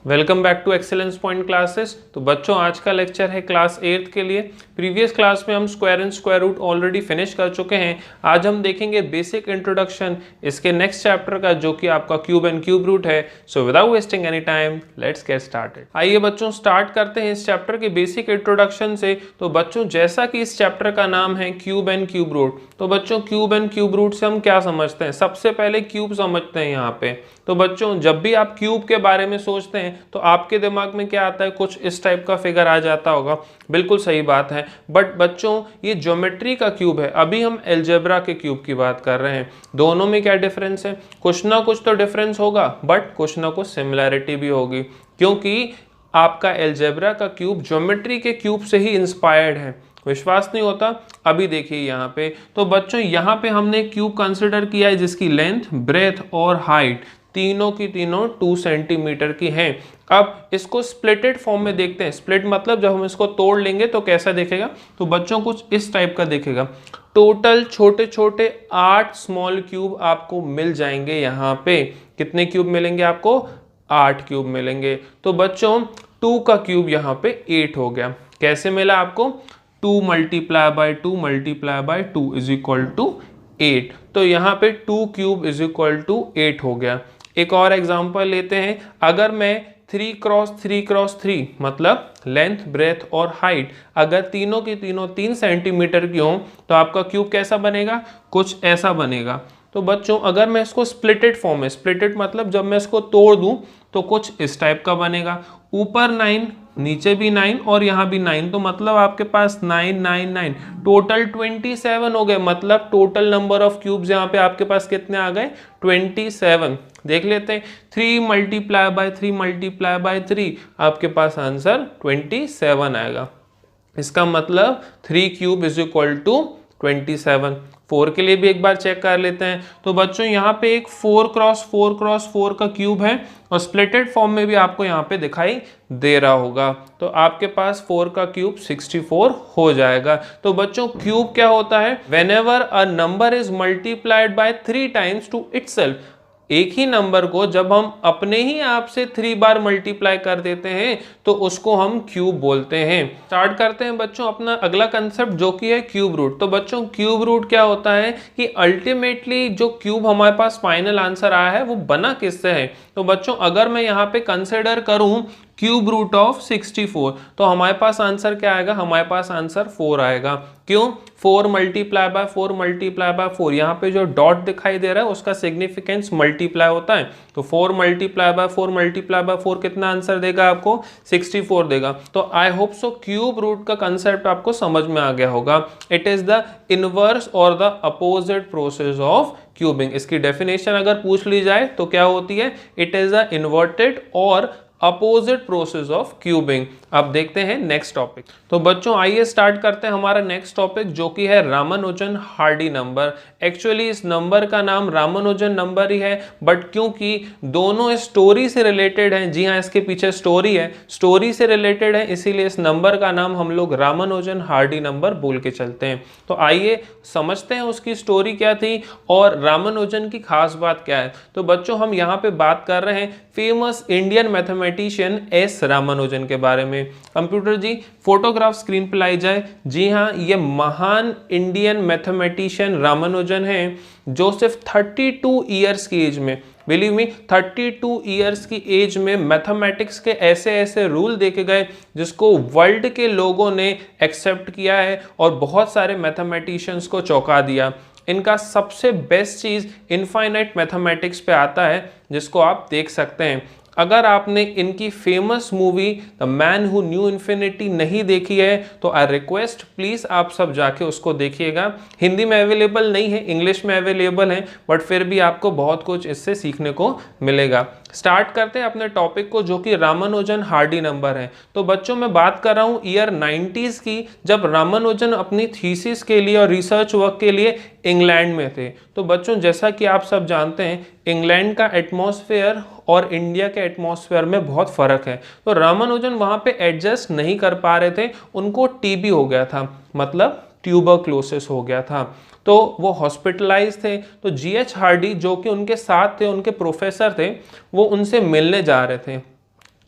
Welcome back to excellence point classes. तो बच्चों आज का लेक्चर है क्लास 8th के लिए। प्रीवियस क्लास में हम square and square root already finish कर चुके हैं। आज हम देखेंगे बेसिक इंट्रोडक्शन इसके नेक्स्ट चैप्टर का, जो कि आपका क्यूब एंड क्यूब रूट है। So without wasting any time let's get started. आइए बच्चों स्टार्ट करते हैं इस चैप्टर के बेसिक इंट्रोडक्शन से। तो बच्चों जैसा कि इस चैप्टर का नाम है क्यूब एंड क्यूब रूट, तो बच्चों क्यूब एंड क्यूब रूट से हम क्या समझते हैं? सबसे पहले क्यूब समझते हैं यहाँ पे। तो बच्चों जब भी आप क्यूब के बारे में सोचते हैं तो आपके दिमाग में क्या आता है? कुछ इस टाइप का फिगर आ जाता होगा। बिल्कुल सही बात है, बट बच्चों ये ज्योमेट्री का क्यूब है, अभी हम अलजेब्रा के क्यूब की बात कर रहे हैं। दोनों में क्या डिफरेंस है? कुछ ना कुछ तो डिफरेंस होगा, बट कुछ ना कुछ सिमिलैरिटी भी होगी, क्योंकि आपका अलजेब्रा का क्यूब ज्योमेट्री के क्यूब से ही इंस्पायर्ड है। विश्वास नहीं होता? अभी देखिए यहाँ पे। तो बच्चों यहाँ पे हमने क्यूब कंसिडर किया है जिसकी लेंथ, ब्रेथ और हाइट तीनों की तीनों 2 सेंटीमीटर की हैं। अब इसको स्प्लिटेड फॉर्म में देखते हैं। स्प्लिट मतलब जब हम इसको तोड़ लेंगे तो कैसा दिखेगा? तो बच्चों कुछ इस टाइप का दिखेगा। टोटल छोटे छोटे 8 स्मॉल क्यूब आपको मिल जाएंगे। यहाँ पे कितने क्यूब मिलेंगे आपको? 8 क्यूब मिलेंगे। तो बच्चों 2 का क्यूब यहाँ पे 8 हो गया। कैसे मिला आपको? 2 multiply by 2 multiply by 2 is equal to 8। तो यहाँ पे 2 क्यूब इज इक्वल टू 8 हो गया। एक और एग्जांपल लेते हैं। अगर मैं 3 क्रॉस 3 क्रॉस 3 मतलब लेंथ, ब्रेथ और हाइट अगर तीनों की तीनों 3 सेंटीमीटर की हो तो आपका क्यूब कैसा बनेगा? कुछ ऐसा बनेगा। तो बच्चों अगर मैं इसको स्प्लिटेड फॉर्म में, स्प्लिटेड मतलब जब मैं इसको तोड़ दूं तो कुछ इस टाइप का बनेगा। ऊपर 9, नीचे भी 9 और यहाँ भी 9, तो मतलब आपके पास 9 9 9 टोटल 27 हो गए। मतलब टोटल नंबर ऑफ क्यूब्स यहाँ पे आपके पास कितने आ गए? 27। देख लेते हैं। 3 मल्टीप्लाई बाय 3 मल्टीप्लाई बाय 3 आपके पास आंसर 27 आएगा। इसका मतलब 3 क्यूब इज इक्वल टू 27। 4 के लिए भी एक बार चेक कर लेते हैं। तो बच्चों यहाँ पे एक 4 क्रॉस 4 क्रॉस 4 का क्यूब है और स्प्लिटेड फॉर्म में भी आपको यहाँ पे दिखाई दे रहा होगा। तो आपके पास 4 का क्यूब 64 हो जाएगा। तो बच्चों क्यूब क्या होता है? Whenever a number is multiplied by 3 times to itself, एक ही नंबर को जब हम अपने ही आप से 3 बार मल्टीप्लाई कर देते हैं तो उसको हम क्यूब बोलते हैं। स्टार्ट करते हैं बच्चों अपना अगला कंसेप्ट, जो कि है क्यूब रूट। तो बच्चों क्यूब रूट क्या होता है कि अल्टीमेटली जो क्यूब हमारे पास फाइनल आंसर आया है वो बना किससे है? तो बच्चों अगर मैं यहाँ पे कंसिडर करूं क्यूब रूट ऑफ 64 तो हमारे पास आंसर क्या आएगा? हमारे पास आंसर 4 आएगा। क्यों? 4 मल्टीप्लाई बाय 4 मल्टीप्लाई बाय 4, यहाँ पे जो डॉट दिखाई दे रहा है उसका सिग्निफिकेंस मल्टीप्लाई होता है। तो 4 मल्टीप्लाई बाय 4 मल्टीप्लाई बाय 4 कितना आंसर देगा आपको? 64 देगा। तो I hope so cube root का कंसेप्ट आपको समझ में आ गया होगा। इट इज द इनवर्स और the opposite process of cubing. इसकी डेफिनेशन अगर पूछ ली जाए तो क्या होती है? इट इज द इन्वर्टेड और अपोजिट प्रोसेस ऑफ क्यूबिंग। अब देखते हैं नेक्स्ट टॉपिक। तो बच्चों आइए स्टार्ट करते हैं हमारा नेक्स्ट टॉपिक, जो कि है रामानुजन हार्डी नंबर। एक्चुअली इस नंबर का नाम रामानुजन नंबर ही है, बट क्योंकि दोनों स्टोरी से रिलेटेड हैं, जी हाँ इसके पीछे स्टोरी है, स्टोरी से रिलेटेड है, इसीलिए इस नंबर का नाम हम लोग रामानुजन हार्डी नंबर बोल के चलते हैं। तो आइए समझते हैं उसकी स्टोरी क्या थी और रामानुजन की खास बात क्या है। तो बच्चों हम यहाँ पे बात कर रहे हैं famous Indian mathematician S Ramanujan के बारे में। कंप्यूटर जी फोटोग्राफ स्क्रीन पर लाई जाए। जी हाँ, ये महान इंडियन मैथमेटिशियन रामानुजन हैं जो सिर्फ 32 ईयर्स की एज में, बिलीव मी 32 ईयर्स की एज में मैथमेटिक्स के ऐसे ऐसे रूल देखे गए जिसको वर्ल्ड के लोगों ने एक्सेप्ट किया है और बहुत सारे मैथमेटिशियंस को चौंका दिया। इनका सबसे बेस्ट चीज़ इनफाइनाइट मैथमेटिक्स पे आता है, जिसको आप देख सकते हैं। अगर आपने इनकी famous movie the man who knew infinity नहीं देखी है तो आई रिक्वेस्ट प्लीज़ आप सब जाके उसको देखिएगा। हिंदी में अवेलेबल नहीं है, इंग्लिश में अवेलेबल है, बट फिर भी आपको बहुत कुछ इससे सीखने को मिलेगा। स्टार्ट करते हैं अपने टॉपिक को, जो कि रामानुजन हार्डी नंबर है। तो बच्चों मैं बात कर रहा हूँ ईयर 90s की, जब रामानुजन अपनी थीसिस के लिए और रिसर्च वर्क के लिए इंग्लैंड में थे। तो बच्चों जैसा कि आप सब जानते हैं इंग्लैंड का एटमॉस्फेयर और इंडिया के एटमॉस्फेयर में बहुत फ़र्क है। तो रामानुजन वहाँ पे एडजस्ट नहीं कर पा रहे थे, उनको टीबी हो गया था, मतलब ट्यूबरक्लोसिस हो गया था। तो वो हॉस्पिटलाइज थे। तो जीएच हार्डी जो कि उनके साथ थे, उनके प्रोफेसर थे, वो उनसे मिलने जा रहे थे।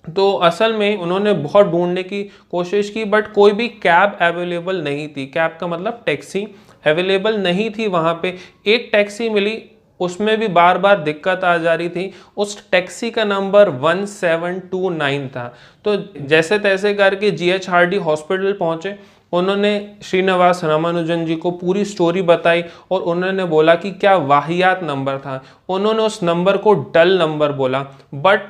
तो असल में उन्होंने बहुत ढूंढने की कोशिश की बट कोई भी कैब अवेलेबल नहीं थी। कैब का मतलब टैक्सी अवेलेबल नहीं थी वहाँ पे। एक टैक्सी मिली, उसमें भी बार बार दिक्कत आ जा रही थी। उस टैक्सी का नंबर 1729 था। तो जैसे तैसे करके जीएच हार्डी हॉस्पिटल पहुंचे। उन्होंने श्रीनिवास रामानुजन जी को पूरी स्टोरी बताई और उन्होंने बोला कि क्या वाहियात नंबर था। उन्होंने उस नंबर को डल नंबर बोला, but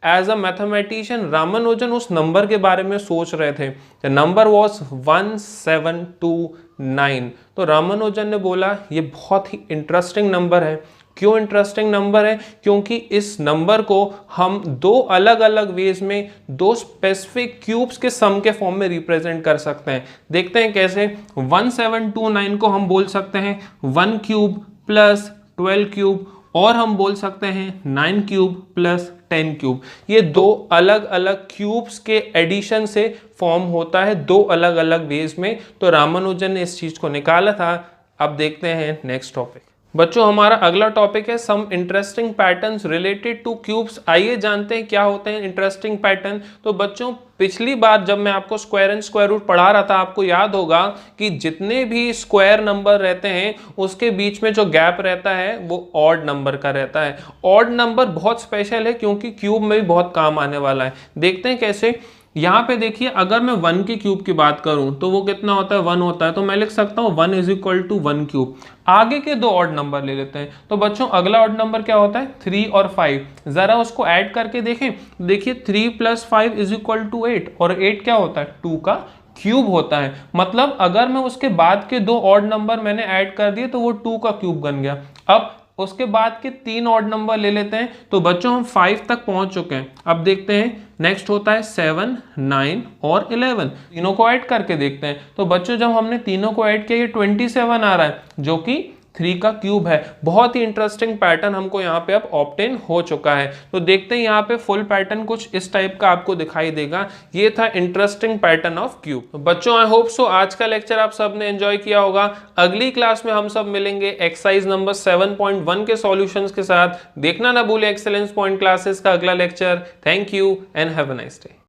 as a mathematician Ramanujan उस नंबर के बारे में सोच रहे थे। The number was 1729। तो रामानुजन ने बोला ये बहुत ही इंटरेस्टिंग नंबर है। क्यों इंटरेस्टिंग नंबर है? क्योंकि इस नंबर को हम दो अलग अलग वेज में दो स्पेसिफिक क्यूब्स के सम के फॉर्म में रिप्रेजेंट कर सकते हैं। देखते हैं कैसे। 1729 को हम बोल सकते हैं 1 क्यूब प्लस 12 क्यूब, और हम बोल सकते हैं 9 क्यूब प्लस 10 क्यूब। ये दो अलग अलग क्यूब्स के एडिशन से फॉर्म होता है दो अलग अलग वेज में। तो रामानुजन ने इस चीज को निकाला था। अब देखते हैं नेक्स्ट टॉपिक। बच्चों हमारा अगला टॉपिक है some interesting patterns related to cubes. आइए जानते हैं क्या होते हैं इंटरेस्टिंग पैटर्न। तो बच्चों पिछली बार जब मैं आपको स्क्वायर एंड स्क्वायर रूट पढ़ा रहा था, आपको याद होगा कि जितने भी स्क्वायर नंबर रहते हैं उसके बीच में जो गैप रहता है वो ऑड नंबर का रहता है। ऑड नंबर बहुत स्पेशल है क्योंकि क्यूब में भी बहुत काम आने वाला है। देखते हैं कैसे। यहाँ पे देखिए, अगर मैं 1 के क्यूब की बात करूं तो वो कितना होता है? 1 होता है। तो मैं लिख सकता हूं 1 इज इक्वल टू 1 क्यूब। आगे के दो ऑड नंबर ले लेते हैं। तो बच्चों अगला ऑड नंबर क्या होता है? 3 और 5। जरा उसको ऐड करके देखें। देखिए 3 प्लस 5 इज इक्वल टू 8, और 8 क्या होता है? 2 का क्यूब होता है। मतलब अगर मैं उसके बाद के दो ऑड नंबर मैंने ऐड कर दिए तो वो 2 का क्यूब बन गया। अब उसके बाद के 3 ऑड नंबर ले लेते हैं। तो बच्चों हम 5 तक पहुंच चुके हैं। अब देखते हैं नेक्स्ट होता है 7, 9 और 11। तीनों को ऐड करके देखते हैं। तो बच्चों जब हमने तीनों को ऐड किया ये 27 आ रहा है जो कि 3 का क्यूब है। बहुत ही इंटरेस्टिंग पैटर्न हमको यहाँ पे अब ऑब्टेन हो चुका है। तो देखते हैं यहाँ पे फुल पैटर्न कुछ इस टाइप का आपको दिखाई देगा। ये था इंटरेस्टिंग पैटर्न ऑफ क्यूब। तो बच्चों आई होप सो आज का लेक्चर आप सब ने एंजॉय किया होगा। अगली क्लास में हम सब मिलेंगे एक्सरसाइज नंबर 7.1 के सॉल्यूशंस के साथ। देखना ना भूलें एक्सेलेंस पॉइंट क्लासेस का अगला lecture. Thank you and have a nice day.